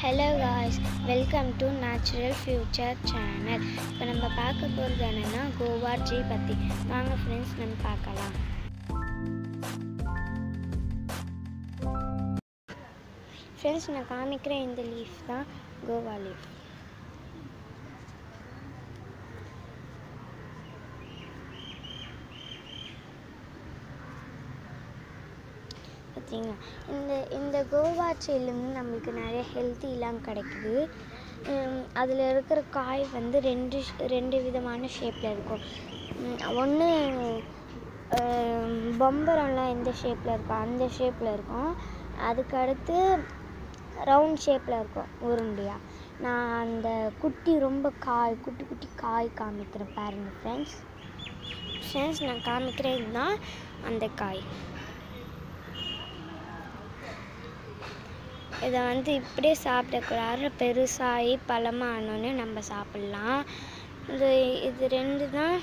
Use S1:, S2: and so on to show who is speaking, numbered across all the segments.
S1: Hello guys, welcome to Natural Future channel. இப்போ நம்ம பார்க்க போகிறது என்னன்னா கோவா ட்ரீ பற்றி. வாங்க ஃப்ரெண்ட்ஸ் நம்ம பார்க்கலாம். ஃப்ரெண்ட்ஸ் நான் காமிக்கிற இந்த லீஃப் தான் கோவா லீஃப். பார்த்தீங்களா, இந்த கோவா ட்ரீலேருந்து நம்மளுக்கு நிறைய ஹெல்த்திலாம் கிடைக்குது. அதில் இருக்கிற காய் வந்து ரெண்டு விதமான ஷேப்பில் இருக்கும். ஒன்று பொம்பரம்லாம் எந்த ஷேப்பில் இருக்கும் அந்த ஷேப்பில் இருக்கும். அதுக்கு அடுத்து ரவுண்ட் ஷேப்பில் இருக்கும் உருண்டையாக. நான் அந்த குட்டி குட்டி காய் காமிக்கிறேன் பாருங்கள் ஃப்ரெண்ட்ஸ் நான் காமிக்கிறேன் இதுதான் அந்த காய். இதை வந்து இப்படியே சாப்பிடக்கூடாது, பெருசாகி பழமாக ஆனோன்னு நம்ம சாப்பிட்லாம். இது ரெண்டு தான்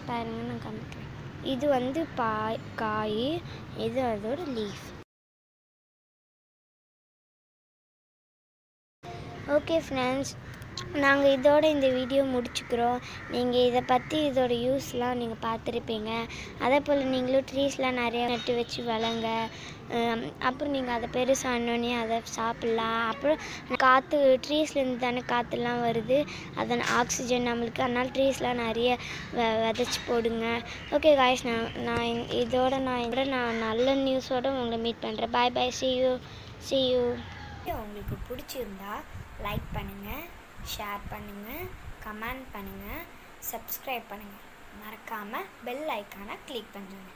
S1: பாருங்க நான் காமிக்கிறேன். இது வந்து காய், இது அதோட லீஃப். ஓகே ஃப்ரெண்ட்ஸ், நாங்கள் இதோட இந்த வீடியோ முடிச்சுக்கிறோம். நீங்கள் இதை பற்றி இதோட யூஸ்லாம் நீங்கள் பார்த்துருப்பீங்க. அதே போல் நீங்களும் ட்ரீஸ்லாம் நிறையா நட்டு வச்சு வளங்க. அப்புறம் நீங்கள் அதை பெருசானோடனே அதை சாப்பிட்லாம். அப்புறம் காற்று ட்ரீஸ்லேருந்து தானே காற்றுலாம் வருது, அதன் ஆக்சிஜன் நம்மளுக்கு. அதனால் ட்ரீஸ்லாம் நிறைய விதைச்சி போடுங்க. ஓகே காய்ஸ், நான் இதோட நல்ல நியூஸோடு உங்களை மீட் பண்ணுறேன். பாய் பாய், see you. உங்களுக்கு பிடிச்சிருந்தா லைக் பண்ணுங்கள், ஷேர் பண்ணுங்கள், கமெண்ட் பண்ணுங்கள், சப்ஸ்கிரைப் பண்ணுங்கள். மறக்காமல் பெல் ஐக்கானை கிளிக் பண்ணுங்கள்.